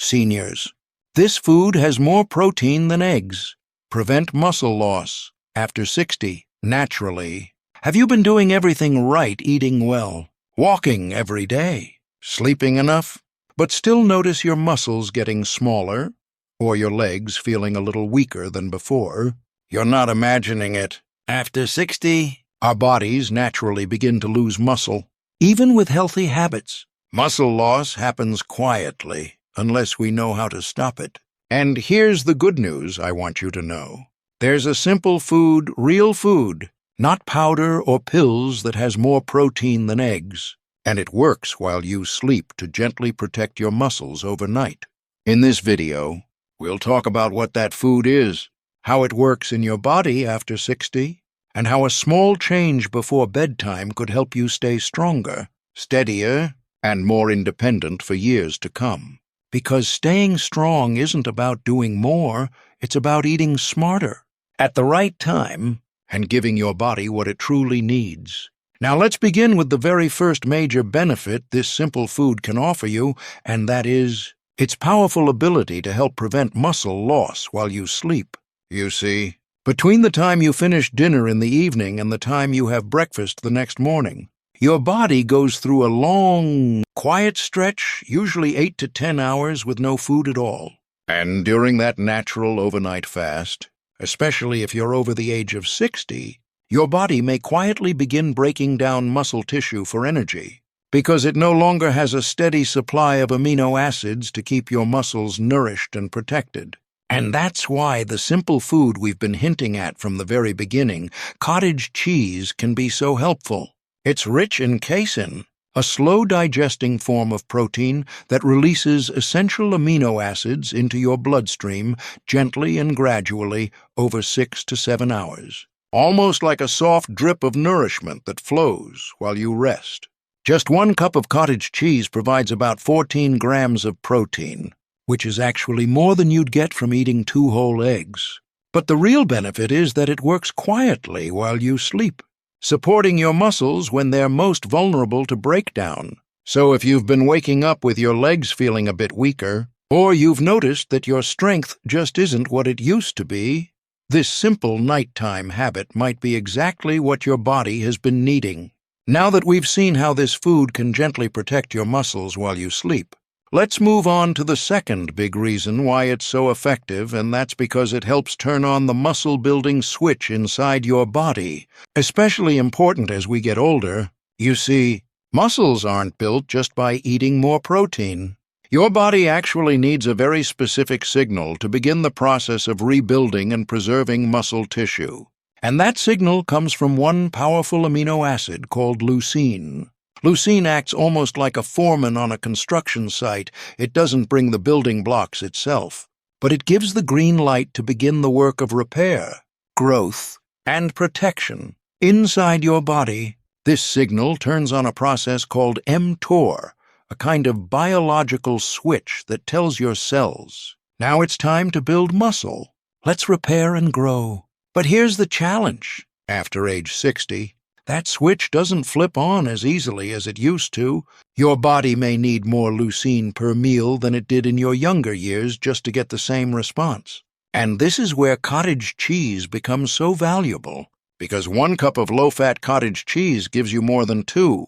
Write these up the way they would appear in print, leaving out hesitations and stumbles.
seniors. This food has more protein than eggs. Prevent muscle loss after 60, naturally. Have you been doing everything right, eating well, walking every day, sleeping enough, but still notice your muscles getting smaller, or your legs feeling a little weaker than before? You're not imagining it. After 60, our bodies naturally begin to lose muscle, even with healthy habits. Muscle loss happens quietly, unless we know how to stop it. And here's the good news I want you to know. There's a simple food, real food, not powder or pills, that has more protein than eggs. And it works while you sleep to gently protect your muscles overnight. In this video, we'll talk about what that food is, how it works in your body after 60, and how a small change before bedtime could help you stay stronger, steadier, and more independent for years to come. Because staying strong isn't about doing more, it's about eating smarter, at the right time, and giving your body what it truly needs. Now let's begin with the very first major benefit this simple food can offer you, and that is its powerful ability to help prevent muscle loss while you sleep. You see, between the time you finish dinner in the evening and the time you have breakfast the next morning, your body goes through a long, quiet stretch, usually 8 to 10 hours with no food at all. And during that natural overnight fast, especially if you're over the age of 60, your body may quietly begin breaking down muscle tissue for energy, because it no longer has a steady supply of amino acids to keep your muscles nourished and protected. And that's why the simple food we've been hinting at from the very beginning, cottage cheese, can be so helpful. It's rich in casein, a slow-digesting form of protein that releases essential amino acids into your bloodstream gently and gradually over 6 to 7 hours. Almost like a soft drip of nourishment that flows while you rest. Just 1 cup of cottage cheese provides about 14 grams of protein, which is actually more than you'd get from eating 2 whole eggs. But the real benefit is that it works quietly while you sleep, supporting your muscles when they're most vulnerable to breakdown. So if you've been waking up with your legs feeling a bit weaker, or you've noticed that your strength just isn't what it used to be, this simple nighttime habit might be exactly what your body has been needing. Now that we've seen how this food can gently protect your muscles while you sleep, let's move on to the second big reason why it's so effective, and that's because it helps turn on the muscle-building switch inside your body, especially important as we get older. You see, muscles aren't built just by eating more protein. Your body actually needs a very specific signal to begin the process of rebuilding and preserving muscle tissue. And that signal comes from one powerful amino acid called leucine. Leucine acts almost like a foreman on a construction site. It doesn't bring the building blocks itself, but it gives the green light to begin the work of repair, growth, and protection inside your body. This signal turns on a process called mTOR, a kind of biological switch that tells your cells, now it's time to build muscle. Let's repair and grow. But here's the challenge. After age 60, that switch doesn't flip on as easily as it used to. Your body may need more leucine per meal than it did in your younger years just to get the same response. And this is where cottage cheese becomes so valuable, because 1 cup of low-fat cottage cheese gives you more than 2.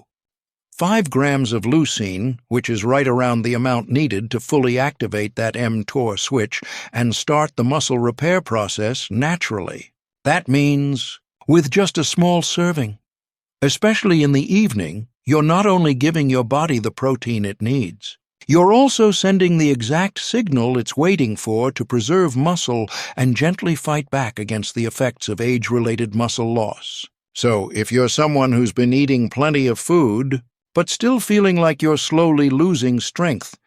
5 grams of leucine, which is right around the amount needed to fully activate that mTOR switch and start the muscle repair process naturally. That means with just a small serving. Especially in the evening, you're not only giving your body the protein it needs, you're also sending the exact signal it's waiting for to preserve muscle and gently fight back against the effects of age-related muscle loss. So if you're someone who's been eating plenty of food, but still feeling like you're slowly losing strength,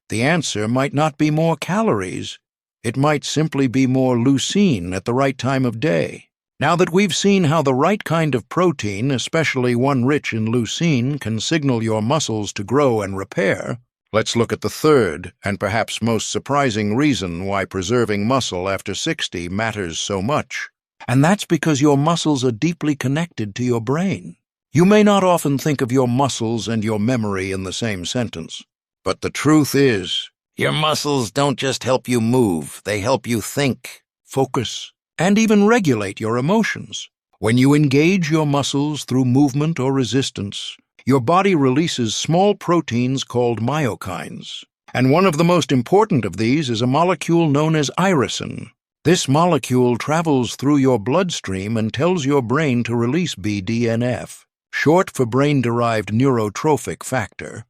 the answer might not be more calories. It might simply be more leucine at the right time of day. Now that we've seen how the right kind of protein, especially one rich in leucine, can signal your muscles to grow and repair, let's look at the third and perhaps most surprising reason why preserving muscle after 60 matters so much. And that's because your muscles are deeply connected to your brain. You may not often think of your muscles and your memory in the same sentence, but the truth is, Your muscles don't just help you move, they help you think, focus, and even regulate your emotions. When you engage your muscles through movement or resistance, your body releases small proteins called myokines. And one of the most important of these is a molecule known as irisin. This molecule travels through your bloodstream and tells your brain to release BDNF, short for brain-derived neurotrophic factor,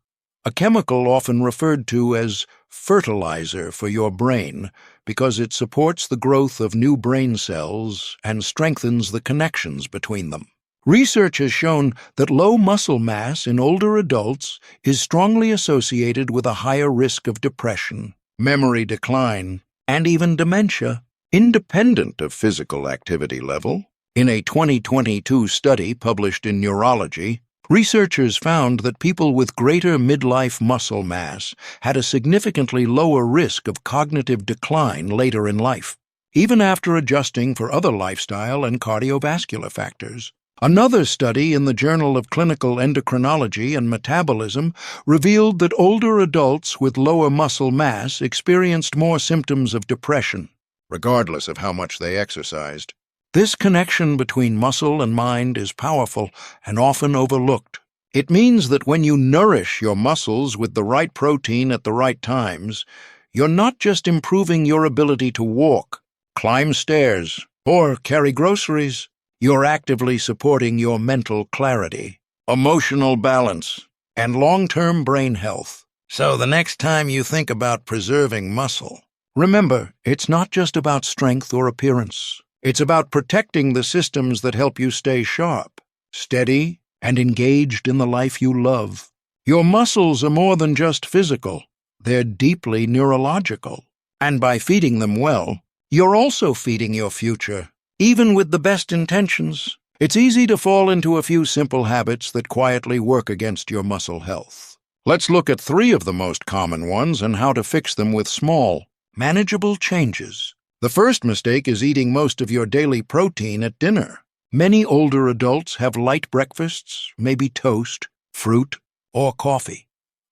a chemical often referred to as fertilizer for your brain because it supports the growth of new brain cells and strengthens the connections between them. Research has shown that low muscle mass in older adults is strongly associated with a higher risk of depression, memory decline, and even dementia, independent of physical activity level. In a 2022 study published in Neurology, researchers found that people with greater midlife muscle mass had a significantly lower risk of cognitive decline later in life, even after adjusting for other lifestyle and cardiovascular factors. Another study in the Journal of Clinical Endocrinology and Metabolism revealed that older adults with lower muscle mass experienced more symptoms of depression, regardless of how much they exercised. This connection between muscle and mind is powerful and often overlooked. It means that when you nourish your muscles with the right protein at the right times, you're not just improving your ability to walk, climb stairs, or carry groceries. You're actively supporting your mental clarity, emotional balance, and long-term brain health. So the next time you think about preserving muscle, remember, it's not just about strength or appearance. It's about protecting the systems that help you stay sharp, steady, and engaged in the life you love. Your muscles are more than just physical. They're deeply neurological. And by feeding them well, you're also feeding your future. Even with the best intentions, it's easy to fall into a few simple habits that quietly work against your muscle health. Let's look at 3 of the most common ones and how to fix them with small, manageable changes. The first mistake is eating most of your daily protein at dinner. Many older adults have light breakfasts, maybe toast, fruit, or coffee,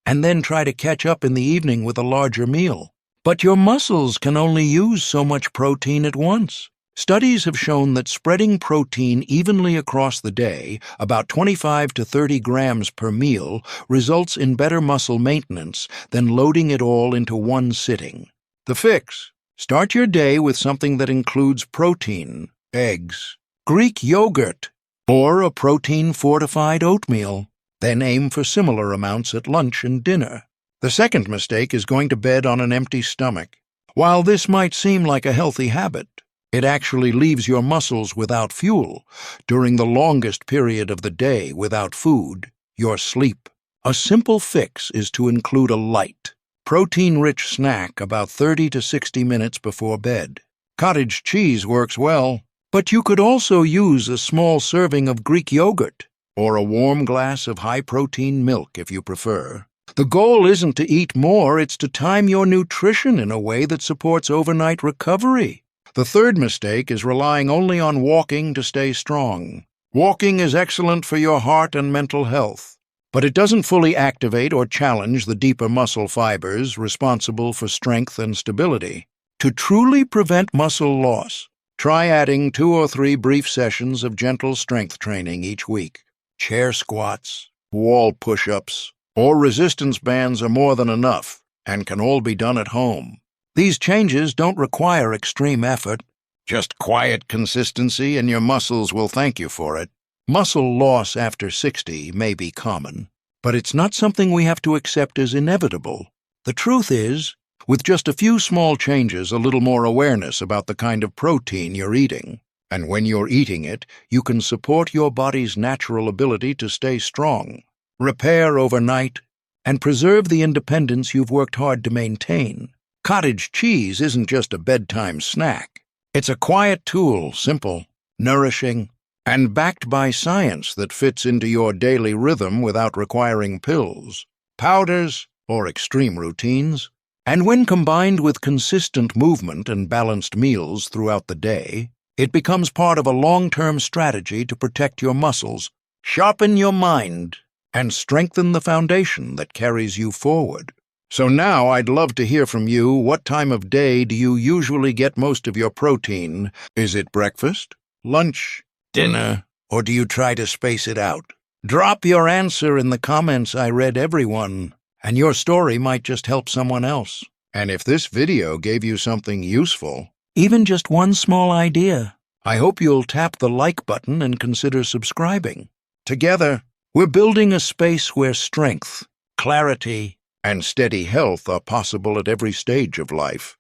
and then try to catch up in the evening with a larger meal. But your muscles can only use so much protein at once. Studies have shown that spreading protein evenly across the day, about 25 to 30 grams per meal, results in better muscle maintenance than loading it all into one sitting. The fix: start your day with something that includes protein, eggs, Greek yogurt, or a protein-fortified oatmeal. Then aim for similar amounts at lunch and dinner. The second mistake is going to bed on an empty stomach. While this might seem like a healthy habit, it actually leaves your muscles without fuel during the longest period of the day without food, your sleep. A simple fix is to include a light, protein-rich snack about 30 to 60 minutes before bed. Cottage cheese works well, but you could also use a small serving of Greek yogurt or a warm glass of high-protein milk if you prefer. The goal isn't to eat more, it's to time your nutrition in a way that supports overnight recovery. The third mistake is relying only on walking to stay strong. Walking is excellent for your heart and mental health, but it doesn't fully activate or challenge the deeper muscle fibers responsible for strength and stability. To truly prevent muscle loss, try adding 2 or 3 brief sessions of gentle strength training each week. Chair squats, wall push-ups, or resistance bands are more than enough and can all be done at home. These changes don't require extreme effort, just quiet consistency, and your muscles will thank you for it. Muscle loss after 60 may be common, but it's not something we have to accept as inevitable. The truth is, with just a few small changes, a little more awareness about the kind of protein you're eating, and when you're eating it, you can support your body's natural ability to stay strong, repair overnight, and preserve the independence you've worked hard to maintain. Cottage cheese isn't just a bedtime snack. It's a quiet tool, simple, nourishing, and backed by science that fits into your daily rhythm without requiring pills, powders, or extreme routines. And when combined with consistent movement and balanced meals throughout the day, it becomes part of a long-term strategy to protect your muscles, sharpen your mind, and strengthen the foundation that carries you forward. So now I'd love to hear from you. What time of day do you usually get most of your protein? Is it breakfast, lunch, dinner, or do you try to space it out? Drop your answer in the comments. I read everyone, and your story might just help someone else. And if this video gave you something useful, even just one small idea, I hope you'll tap the like button and consider subscribing. Together, we're building a space where strength, clarity, and steady health are possible at every stage of life.